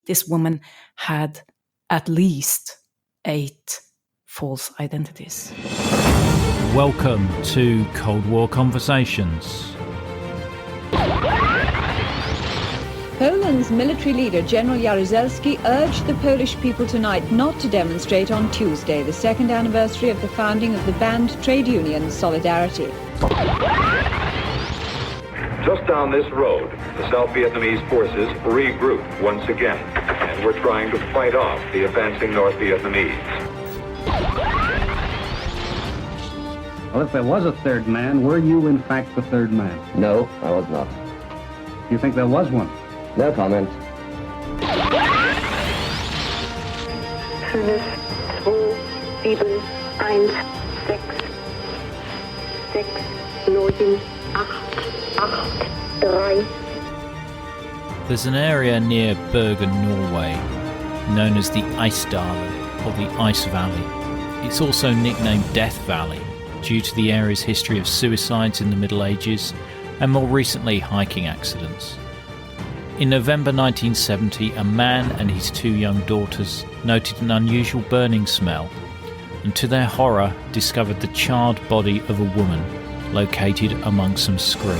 this woman had at least 8 false identities. Welcome to Cold War Conversations. Poland's military leader, General Jaruzelski, urged the Polish people tonight not to demonstrate on Tuesday, the second anniversary of the founding of the banned trade union Solidarity. Just down this road, the South Vietnamese forces regroup once again, and we're trying to fight off the advancing North Vietnamese. Well, if there was a third man, were you in fact the third man? No, I was not. You think there was one? No comment. 5, 2, 7, 1, 6, 6, 9, 8, 8, 3. There's an area near Bergen, Norway, known as the Isdalen, or the Ice Valley. It's also nicknamed Death Valley, due to the area's history of suicides in the Middle Ages and more recently hiking accidents. In November 1970, a man and his 2 young daughters noted an unusual burning smell and to their horror discovered the charred body of a woman located among some scree.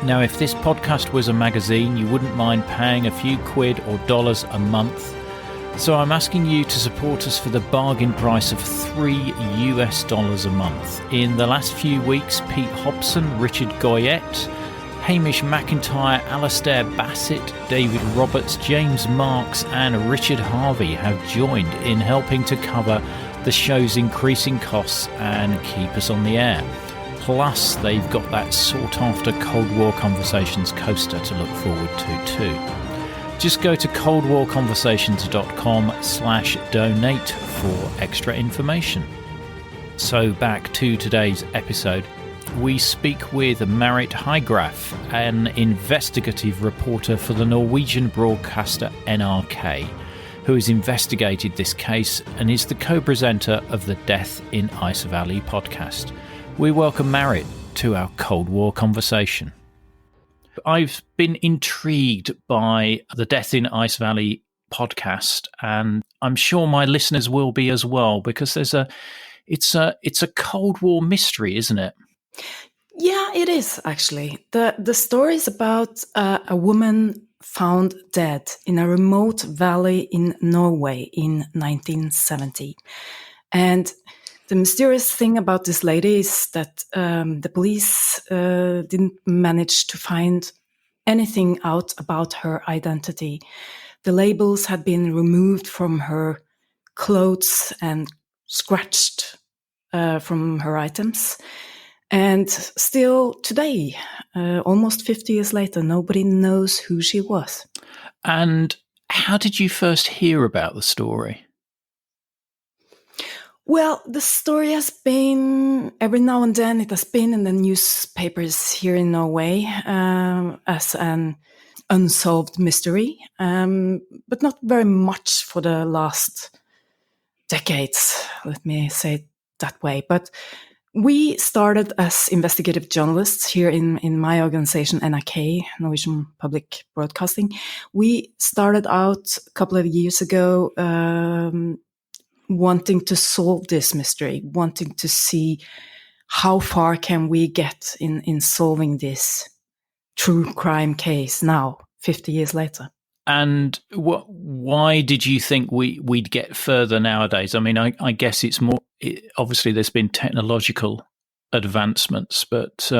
Now, if this podcast was a magazine, you wouldn't mind paying a few quid or dollars a month. So I'm asking you to support us for the bargain price of $3 a month. In the last few weeks, Pete Hobson, Richard Goyette, Hamish McIntyre, Alastair Bassett, David Roberts, James Marks and Richard Harvey have joined in helping to cover the show's increasing costs and keep us on the air. Plus, they've got that sought-after Cold War Conversations coaster to look forward to too. Just go to coldwarconversations.com/donate for extra information. So back to today's episode. We speak with Marit Higraff, an investigative reporter for the Norwegian broadcaster NRK, who has investigated this case and is the co-presenter of the Death in Ice Valley podcast. We welcome Marit to our Cold War conversation. I've been intrigued by the Death in Ice Valley podcast, and I'm sure my listeners will be as well, because it's a Cold War mystery, isn't it? Yeah, it is actually. The story is about a woman found dead in a remote valley in Norway in 1970. And the mysterious thing about this lady is that the police didn't manage to find anything out about her identity. The labels had been removed from her clothes and scratched from her items. And still today, almost 50 years later, nobody knows who she was. And how did you first hear about the story? Well, the story has been, every now and then, it has been in the newspapers here in Norway as an unsolved mystery, but not very much for the last decades, let me say it that way. But we started as investigative journalists here in my organization, NRK, Norwegian Public Broadcasting. We started out a couple of years ago wanting to solve this mystery, wanting to see how far can we get in solving this true crime case now, 50 years later. And why did you think we'd get further nowadays? I mean, I guess it's more, obviously there's been technological advancements, but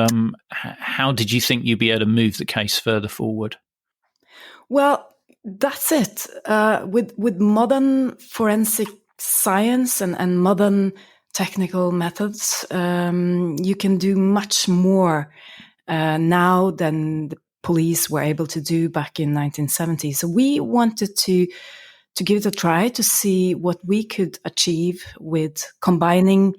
how did you think you'd be able to move the case further forward? Well, that's it. With modern forensic science and modern technical methods, you can do much more now than the police were able to do back in 1970. So we wanted to give it a try to see what we could achieve with combining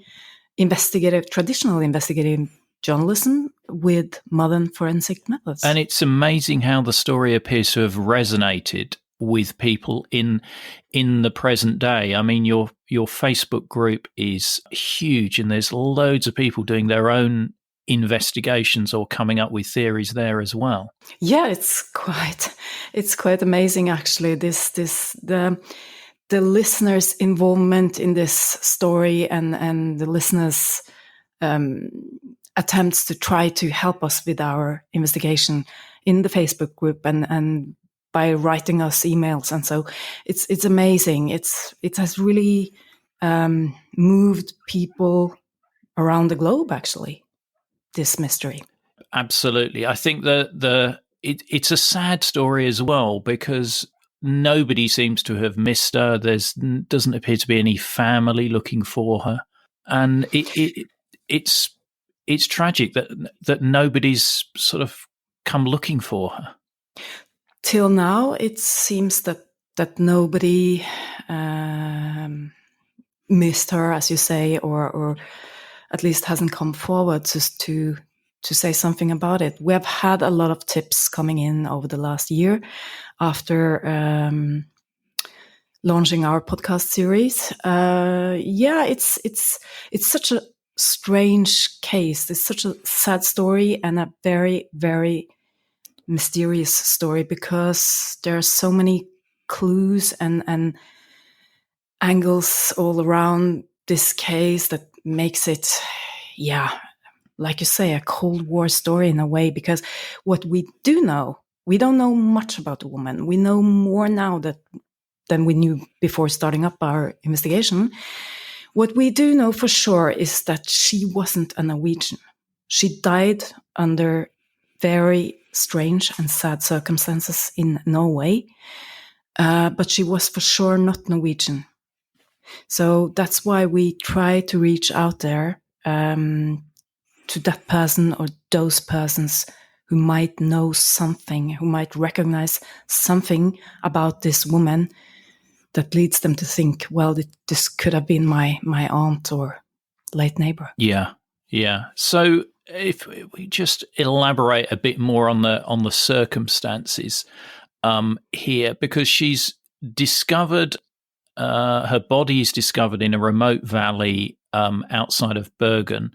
traditional investigative journalism with modern forensic methods. And it's amazing how the story appears to have resonated with people in the present day. I mean, your Facebook group is huge, and there's loads of people doing their own investigations or coming up with theories there as well. Yeah, it's quite amazing actually. The listeners' involvement in this story and the listeners' attempts to try to help us with our investigation in the Facebook group and by writing us emails, and so it's amazing. It has really moved people around the globe actually, this mystery. Absolutely. I think it's a sad story as well because nobody seems to have missed her. Doesn't appear to be any family looking for her, and it's tragic that nobody's sort of come looking for her. Till now, it seems that nobody missed her, as you say, or at least hasn't come forward to say something about it. We have had a lot of tips coming in over the last year after launching our podcast series. It's such a strange case. It's such a sad story and a very, very mysterious story because there are so many clues and angles all around this case that makes it, like you say, a Cold War story in a way, because what we do know, we don't know much about the woman. We know more now than we knew before starting up our investigation. What we do know for sure is that she wasn't a Norwegian. She died under very strange and sad circumstances in Norway, but she was for sure not Norwegian. So that's why we try to reach out there to that person or those persons who might know something, who might recognize something about this woman that leads them to think, well, this could have been my aunt or late neighbor. Yeah. So if we just elaborate a bit more on the circumstances here, because she's discovered, her body is discovered in a remote valley outside of Bergen,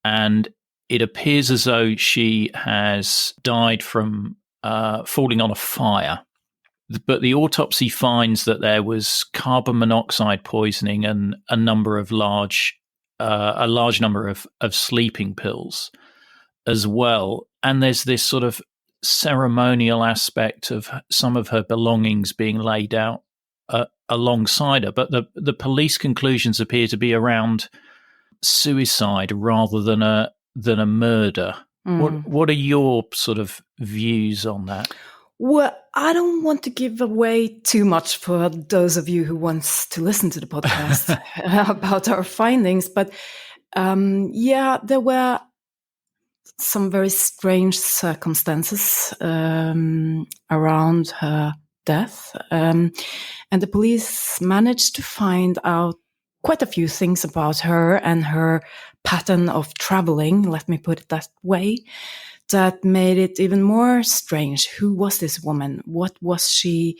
and it appears as though she has died from falling on a fire. But the autopsy finds that there was carbon monoxide poisoning and a large number of sleeping pills as well. And there's this sort of ceremonial aspect of some of her belongings being laid out alongside her. But the police conclusions appear to be around suicide rather than a murder. What are your sort of views on that? Well, I don't want to give away too much for those of you who wants to listen to the podcast about our findings, but there were some very strange circumstances around her death, and the police managed to find out quite a few things about her and her pattern of traveling, let me put it that way, that made it even more strange. Who was this woman? What was she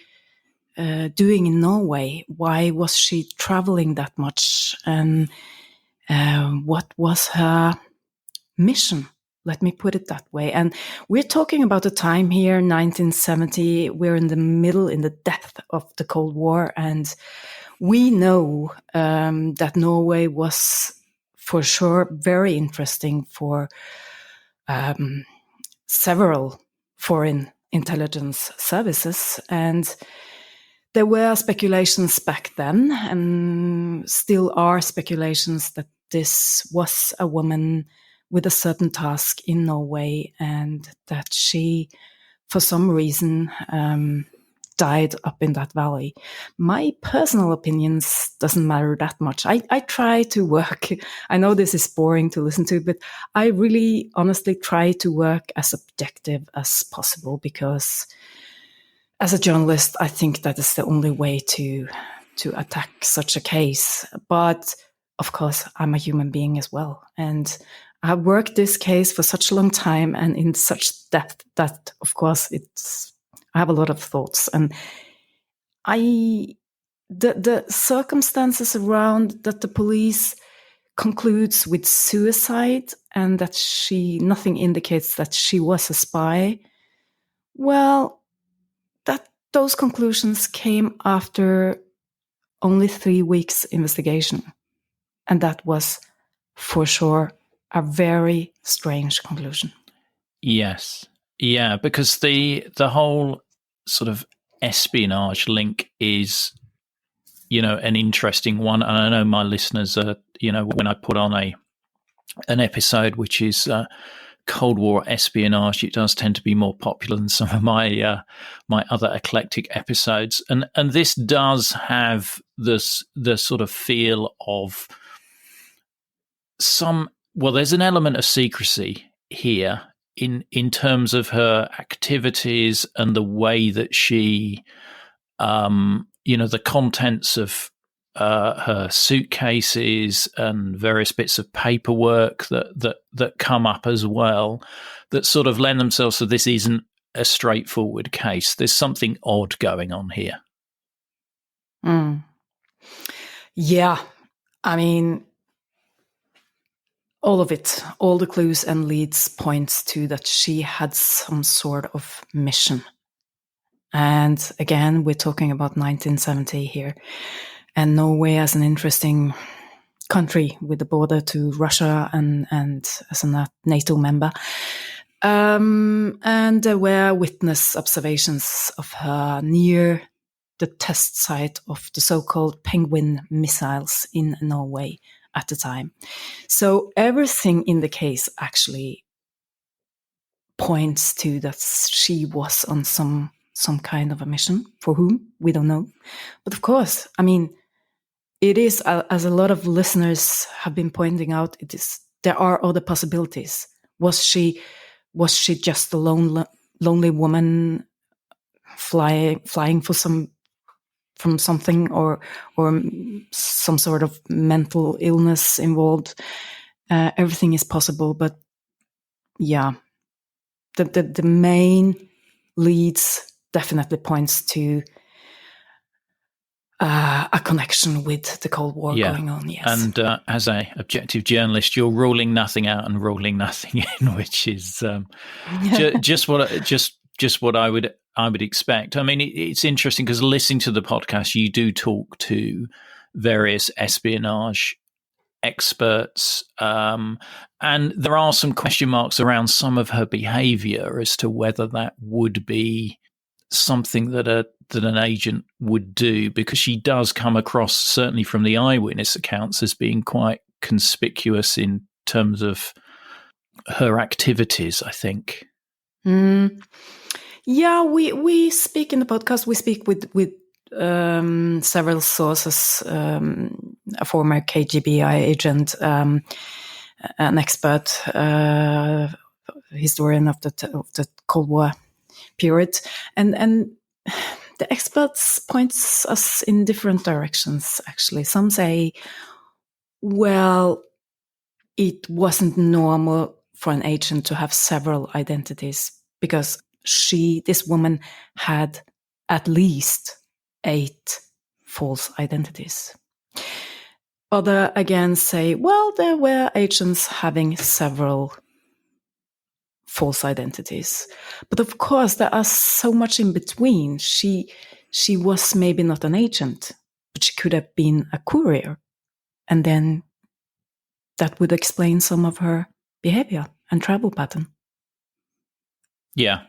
doing in Norway? Why was she traveling that much? And what was her mission? Let me put it that way. And we're talking about a time here, 1970. We're in the depth of the Cold War. And we know that Norway was for sure very interesting for several foreign intelligence services. And there were speculations back then, and still are speculations, that this was a woman with a certain task in Norway, and that she, for some reason, died up in that valley. My personal opinions doesn't matter that much. I try to work. I know this is boring to listen to, but I really honestly try to work as objective as possible, because as a journalist, I think that is the only way to attack such a case. But of course, I'm a human being as well. And I have worked this case for such a long time and in such depth that, of course, I have a lot of thoughts. And the circumstances around that the police concludes with suicide and that nothing indicates that she was a spy, well, those conclusions came after only 3 weeks investigation. And that was, for sure, a very strange conclusion. Yes. Yeah, because the whole sort of espionage link is, an interesting one. And I know my listeners are, when I put on an episode which is Cold War espionage, it does tend to be more popular than some of my other eclectic episodes. And this does have the sort of feel of there's an element of secrecy here in terms of her activities and the way that she, the contents of her suitcases and various bits of paperwork that come up as well, that sort of lend themselves to this isn't a straightforward case. There's something odd going on here. Yeah, I mean, all of it, all the clues and leads points to that she had some sort of mission. And again, we're talking about 1970 here. And Norway as an interesting country with the border to Russia and as a NATO member. And there were witness observations of her near the test site of the so-called Penguin missiles in Norway at the time. So everything in the case actually points to that she was on some kind of a mission. For whom? We don't know. But of course, I mean, it is, as a lot of listeners have been pointing out, there are other possibilities. Was she just a lonely woman flying from something or some sort of mental illness involved? Everything is possible, but yeah, the main leads definitely points to a connection with the Cold War going on. Yes, and as a objective journalist, you're ruling nothing out and ruling nothing in, which is just what I would expect. I mean, it's interesting because listening to the podcast, you do talk to various espionage experts, and there are some question marks around some of her behavior as to whether that would be something that an agent would do, because she does come across, certainly from the eyewitness accounts, as being quite conspicuous in terms of her activities, I think. Yeah, we speak in the podcast. We speak with several sources, a former KGB agent, an expert, historian of the Cold War period, and the experts points us in different directions. Actually, some say, well, it wasn't normal for an agent to have several identities because this woman had at least 8 false identities. Other again say, well, there were agents having several false identities. But of course, there are so much in between. She was maybe not an agent, but she could have been a courier. And then that would explain some of her behavior and travel pattern. Yeah.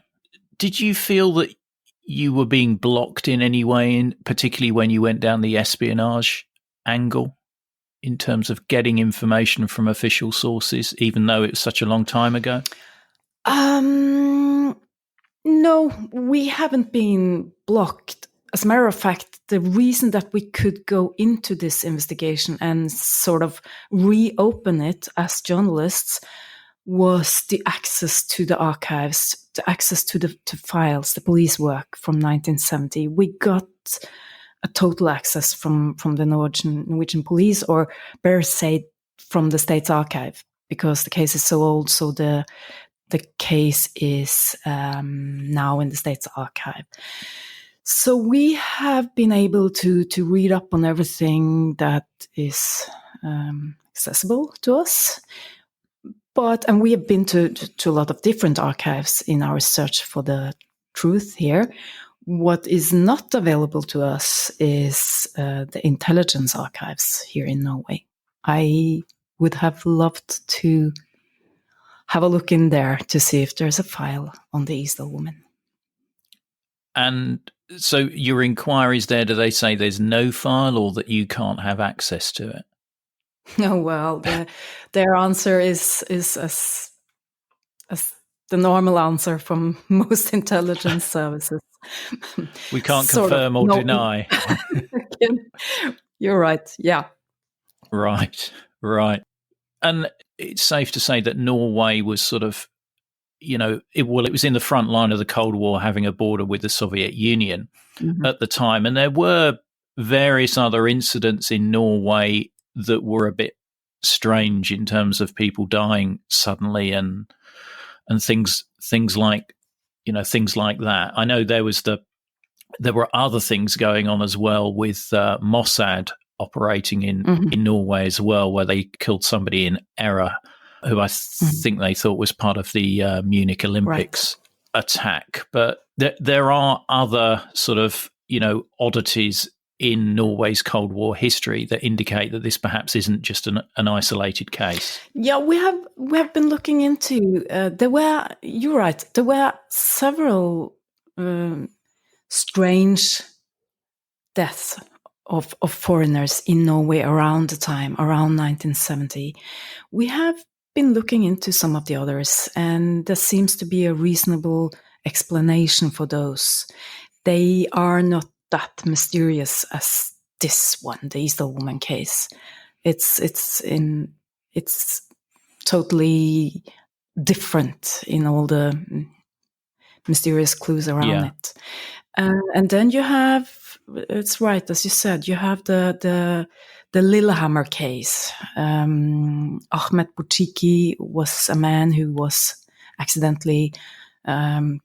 Did you feel that you were being blocked in any way, particularly when you went down the espionage angle, in terms of getting information from official sources, even though it was such a long time ago? No, we haven't been blocked. As a matter of fact, the reason that we could go into this investigation and sort of reopen it as journalists was the access to the archives, the access to the files, the police work from 1970. We got a total access from the Norwegian police, or better say, from the state's archive, because the case is so old. So the case is now in the state's archive. So we have been able to read up on everything that is accessible to us. And we have been to a lot of different archives in our search for the truth here. What is not available to us is the intelligence archives here in Norway. I would have loved to have a look in there to see if there's a file on the Isdalen woman. And so your inquiries there, do they say there's no file or that you can't have access to it? Oh, well, their answer is as the normal answer from most intelligence services. We can't confirm or deny. You're right. Yeah. Right. And it's safe to say that Norway was sort of, it was in the front line of the Cold War, having a border with the Soviet Union at the time. And there were various other incidents in Norway that were a bit strange in terms of people dying suddenly and things like that. I know there were other things going on as well with Mossad operating in Norway as well, where they killed somebody in error who I think they thought was part of the Munich Olympics attack. But there are other sort of, oddities in Norway's Cold War history that indicate that this perhaps isn't just an isolated case. Yeah, we have been looking into. You're right. There were several strange deaths of foreigners in Norway around 1970. We have been looking into some of the others, and there seems to be a reasonable explanation for those. They are not that mysterious as this one, the Isdalen woman case. It's totally different in all the mysterious clues around it. And then you have, it's right, as you said, you have the Lillehammer case. Ahmed Bouchiki was a man who was accidentally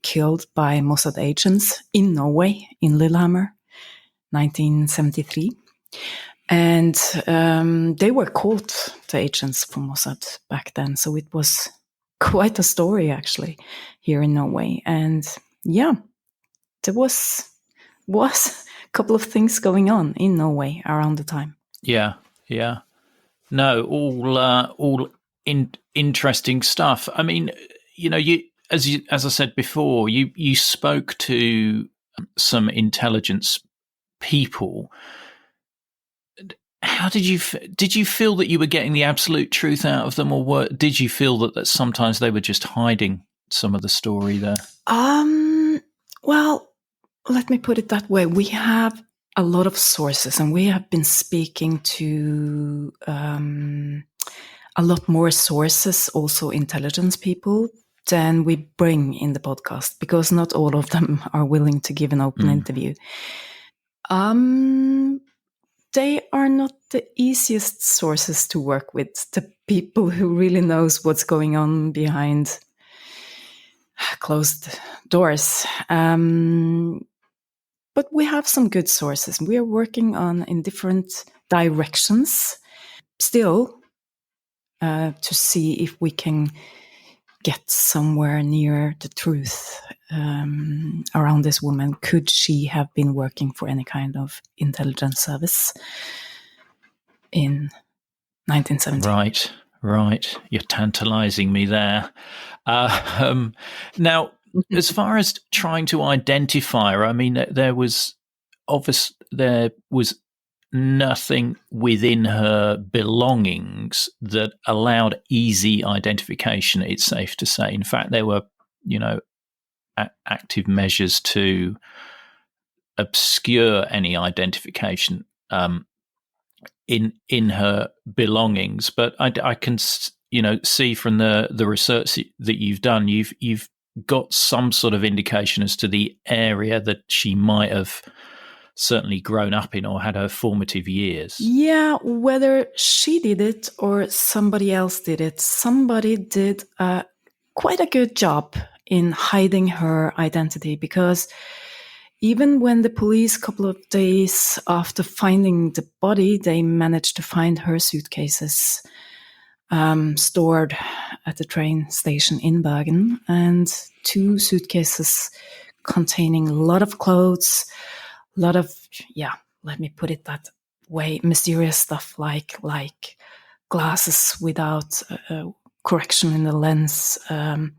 killed by Mossad agents in Norway, in Lillehammer, 1973. And they were caught, the agents from Mossad, back then. So it was quite a story, actually, here in Norway. And yeah, there was a couple of things going on in Norway around the time. Yeah. No, all interesting stuff. I mean, as I said before, you spoke to some intelligence people. How did you feel that you were getting the absolute truth out of them, or did you feel that sometimes they were just hiding some of the story there? Well, let me put it that way. We have a lot of sources, and we have been speaking to a lot more sources, also intelligence people, than we bring in the podcast, because not all of them are willing to give an open interview. They are not the easiest sources to work with, the people who really knows what's going on behind closed doors. But we have some good sources. We are working in different directions still to see if we can get somewhere near the truth around this woman. Could she have been working for any kind of intelligence service in 1970? Right. You're tantalizing me there. Now, as far as trying to identify her, I mean, there was nothing within her belongings that allowed easy identification, it's safe to say. In fact, there were, active measures to obscure any identification in her belongings. But I can, see from the research that you've done, you've got some sort of indication as to the area that she might have certainly grown up in or had her formative years. Yeah, whether she did it or somebody else did it, somebody did quite a good job in hiding her identity, because even when the police, a couple of days after finding the body, they managed to find her suitcases stored at the train station in Bergen, and 2 suitcases containing a lot of clothes, a lot of, let me put it that way, mysterious stuff like glasses without correction in the lens, a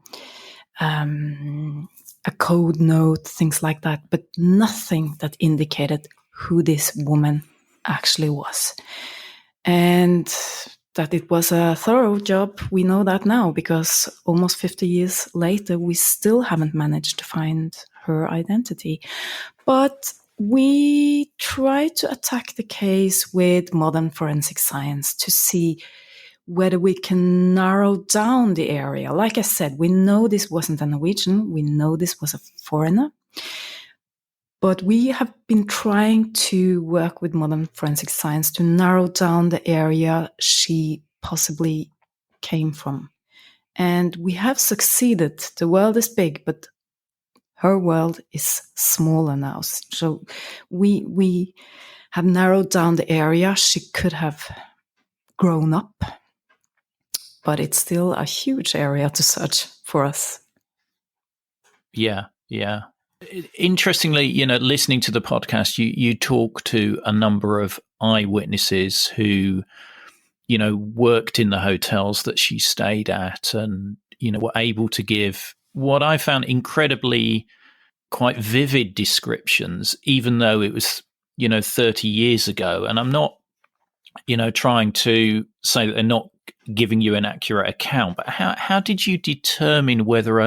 code note, things like that, but nothing that indicated who this woman actually was. And that it was a thorough job, we know that now, because almost 50 years later, we still haven't managed to find her identity. But we try to attack the case with modern forensic science to see whether we can narrow down the area. Like I said, we know this wasn't a Norwegian. We know this was a foreigner. But we have been trying to work with modern forensic science to narrow down the area she possibly came from. And we have succeeded. The world is big, but her world is smaller now. So we have narrowed down the area she could have grown up. But it's still a huge area to search for us. Yeah. Interestingly, listening to the podcast, you talk to a number of eyewitnesses who, worked in the hotels that she stayed at and, were able to give what I found incredibly quite vivid descriptions, even though it was, 30 years ago. And I'm not, trying to say that they're not giving you an accurate account, but how did you determine whether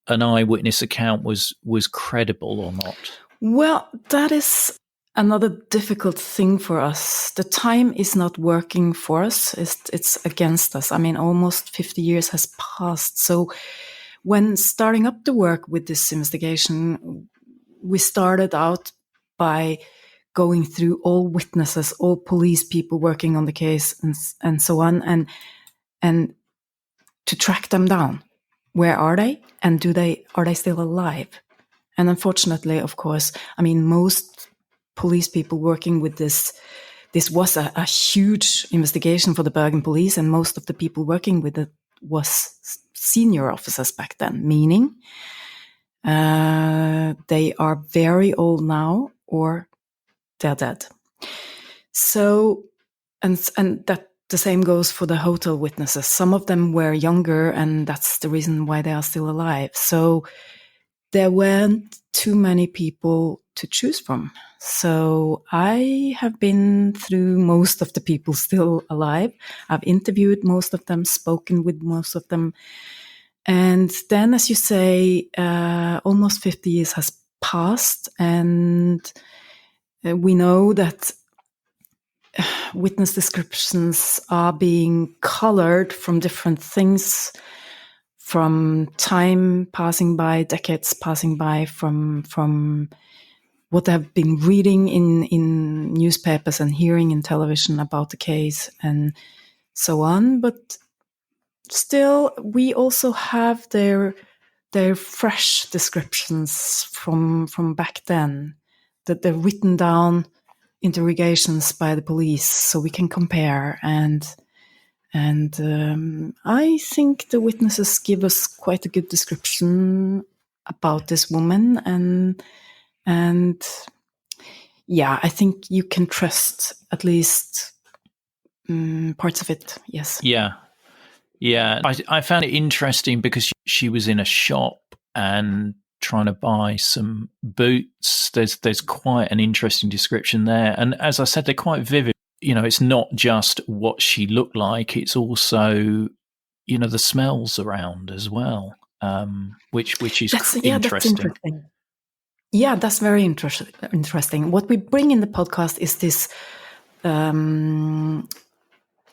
an eyewitness account was credible or not? Well, that is another difficult thing for us. The time is not working for us. It's against us. I mean, almost 50 years has passed. So when starting up the work with this investigation, we started out by going through all witnesses, all police people working on the case and so on, and to track them down. Where are they? And are they still alive? And unfortunately, of course, I mean, most police people working with this was a huge investigation for the Bergen police, and most of the people working with it was senior officers back then, meaning they are very old now or they're dead. So, and that the same goes for the hotel witnesses. Some of them were younger, and that's the reason why they are still alive. So there weren't too many people to choose from. So I have been through most of the people still alive. I've interviewed most of them, spoken with most of them. And then, as you say, almost 50 years has passed, and we know that witness descriptions are being colored from different things, from time passing by, decades passing by, from what they've been reading in newspapers and hearing in television about the case and so on. But still, we also have their fresh descriptions from back then, that they're written down interrogations by the police, so we can compare. And I think the witnesses give us quite a good description about this woman, and yeah, I think you can trust at least parts of it. Yes. Yeah. I found it interesting because she was in a shop and trying to buy some boots. There's quite an interesting description there, and as I said, they're quite vivid. It's not just what she looked like; it's also, the smells around as well, which is interesting. That's interesting. Yeah, that's very interesting. What we bring in the podcast is this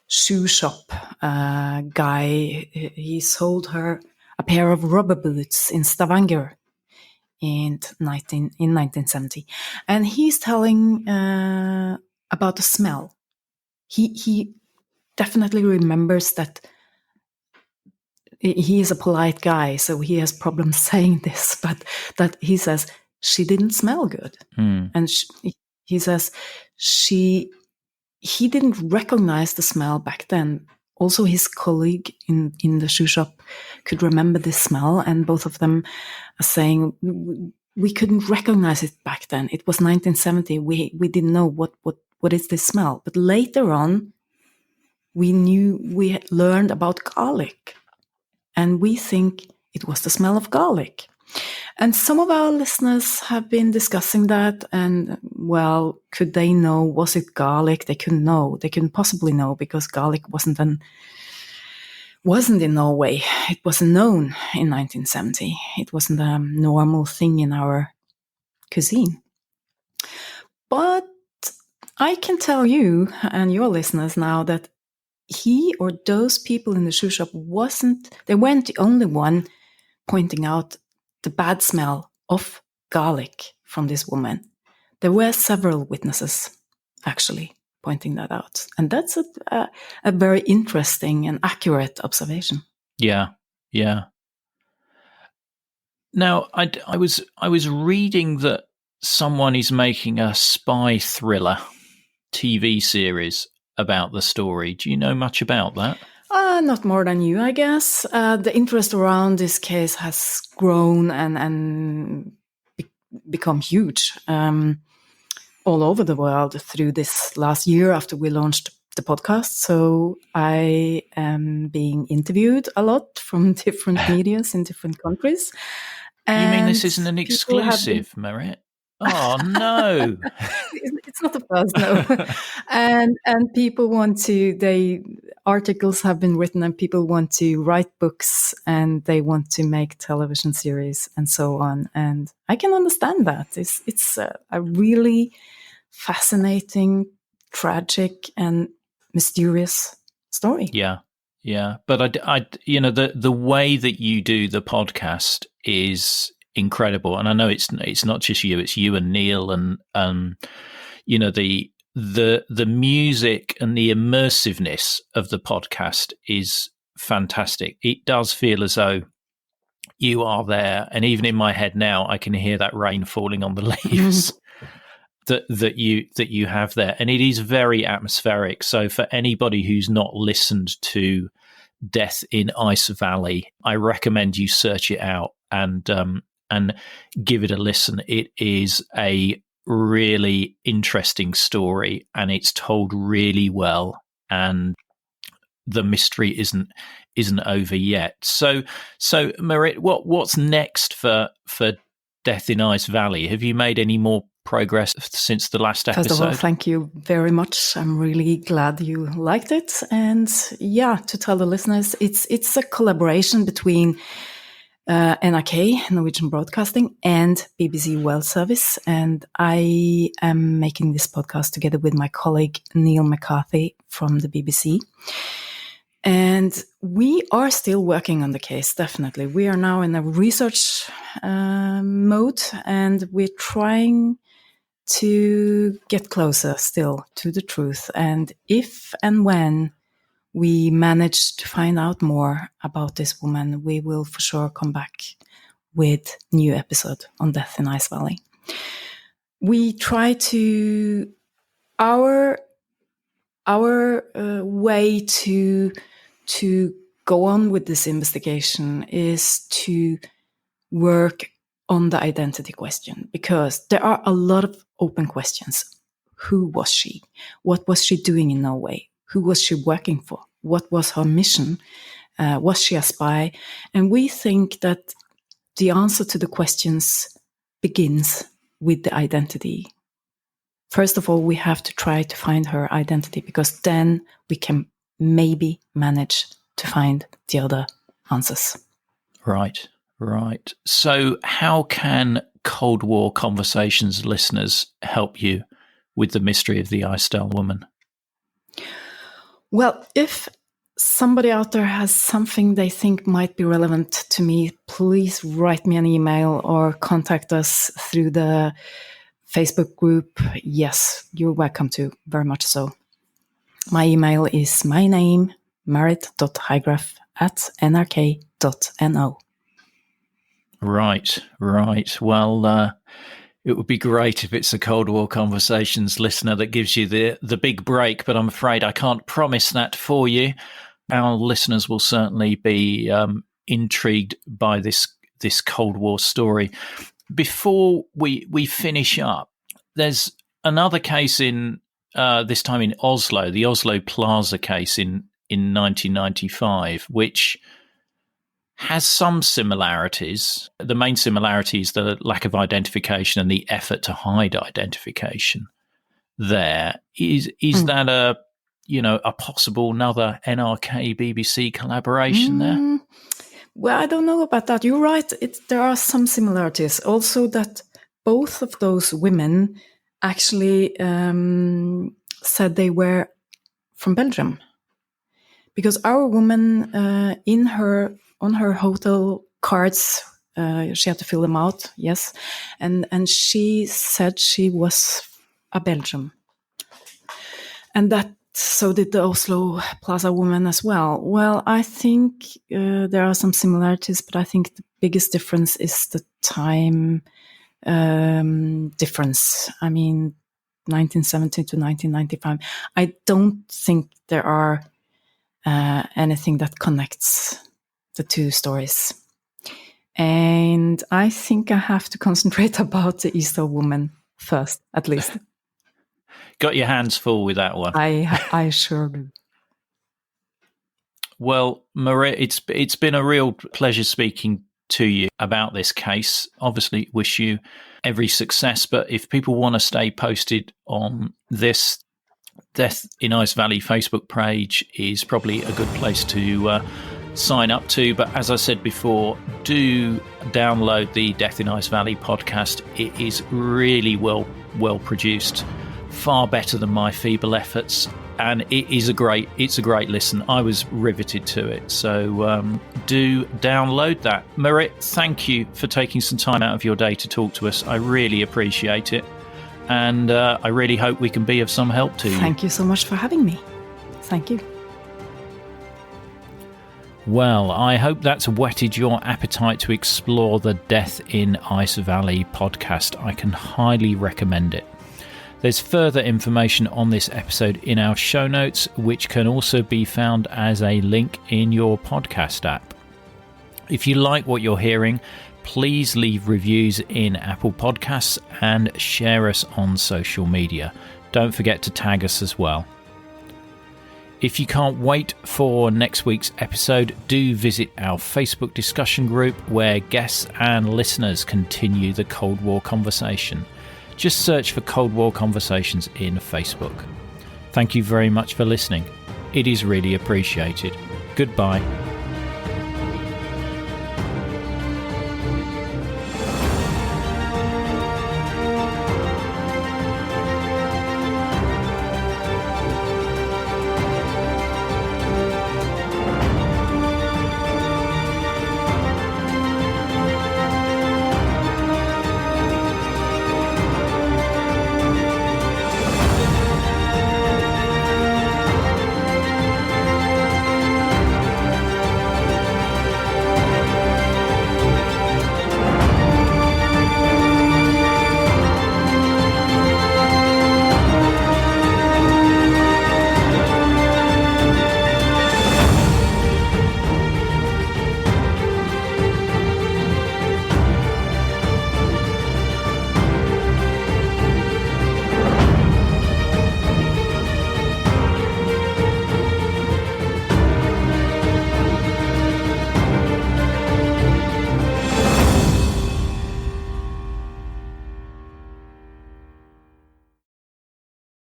shoe shop guy. He sold her a pair of rubber boots in Stavanger in 1970, and he's telling about the smell. He definitely remembers that. He is a polite guy, so he has problems saying this, but that he says she didn't smell good, and he says he didn't recognize the smell back then. also his colleague in the shoe shop could remember this smell, and both of them are saying we couldn't recognize it back then. It was 1970. We didn't know what is this smell. But later on, we had learned about garlic, and we think it was the smell of garlic. And some of our listeners have been discussing that, and, well, could they know? Was it garlic? They couldn't know. They couldn't possibly know, because garlic wasn't in Norway. It wasn't known in 1970. It wasn't a normal thing in our cuisine. But I can tell you and your listeners now that he or those people in the shoe shop weren't the only one pointing out the bad smell of garlic from this woman. There were several witnesses actually pointing that out. And that's a very interesting and accurate observation. Yeah. Now, I was reading that someone is making a spy thriller TV series about the story. Do you know much about that? Not more than you, I guess. The interest around this case has grown and become huge all over the world through this last year after we launched the podcast. So I am being interviewed a lot from different medias in different countries. You mean this isn't an exclusive, Marit? Oh, no. It's not the first, no. and people want to, articles have been written and people want to write books and they want to make television series and so on. And I can understand that. It's a really fascinating, tragic and mysterious story. Yeah. But I the way that you do the podcast is incredible, and I know it's not just you; it's you and Neil, and the music and the immersiveness of the podcast is fantastic. It does feel as though you are there, and even in my head now, I can hear that rain falling on the leaves that you have there, and it is very atmospheric. So for anybody who's not listened to Death in Ice Valley, I recommend you search it out and give it a listen. It is a really interesting story, and it's told really well, and the mystery isn't over yet. So Marit, what's next for Death in Ice Valley? Have you made any more progress since the last episode? First of all, thank you very much. I'm really glad you liked it. And yeah, to tell the listeners, it's a collaboration between NRK, Norwegian Broadcasting, and BBC World Service. And I am making this podcast together with my colleague Neil McCarthy from the BBC. And we are still working on the case, definitely. We are now in a research mode, and we're trying to get closer still to the truth. And if and when we manage to find out more about this woman, we will for sure come back with a new episode on Death in Ice Valley. We try to, our way to go on with this investigation is to work on the identity question, because there are a lot of open questions. Who was she? What was she doing in Norway? Who was she working for? What was her mission? Was she a spy? And we think that the answer to the questions begins with the identity. First of all, we have to try to find her identity, because then we can maybe manage to find the other answers. Right. So how can Cold War Conversations listeners help you with the mystery of the Isdalen woman? Well, if somebody out there has something they think might be relevant to me, please write me an email or contact us through the Facebook group. Yes, you're welcome to, very much so. My email is my name, marit.higraff@nrk.no. Right. Well, it would be great if it's a Cold War Conversations listener that gives you the big break, but I'm afraid I can't promise that for you. our listeners will certainly be intrigued by this Cold War story. Before we finish up, there's another case in this time in Oslo, the Oslo Plaza case in 1995, which has some similarities. The main similarity is the lack of identification and the effort to hide identification. There is that a possible another NRK BBC collaboration there? Well, I don't know about that. You're right. There are some similarities. Also, that both of those women actually said they were from Belgium, because our woman on her hotel cards, she had to fill them out. Yes, and she said she was a Belgian, and that. So did the Oslo Plaza woman as well. Well, I think there are some similarities, but I think the biggest difference is the time difference. I mean, 1970 to 1995. I don't think there are anything that connects the two stories. And I think I have to concentrate about the Easter woman first, at least. Got your hands full with that one. I sure do. Well, Marit, it's been a real pleasure speaking to you about this case. Obviously, wish you every success. But if people want to stay posted on this, Death in Ice Valley Facebook page is probably a good place to sign up to. But as I said before, do download the Death in Ice Valley podcast. It is really well produced. Far better than my feeble efforts, and it's a great listen. I was riveted to it, so do download that. Marit, thank you for taking some time out of your day to talk to us. I really appreciate it, and I really hope we can be of some help to you. Thank you so much for having me. Thank you. Well, I hope that's whetted your appetite to explore the Death in Ice Valley podcast. I can highly recommend it. There's further information on this episode in our show notes, which can also be found as a link in your podcast app. If you like what you're hearing, please leave reviews in Apple Podcasts and share us on social media. Don't forget to tag us as well. If you can't wait for next week's episode, do visit our Facebook discussion group where guests and listeners continue the Cold War conversation. Just search for Cold War Conversations in Facebook. Thank you very much for listening. It is really appreciated. Goodbye.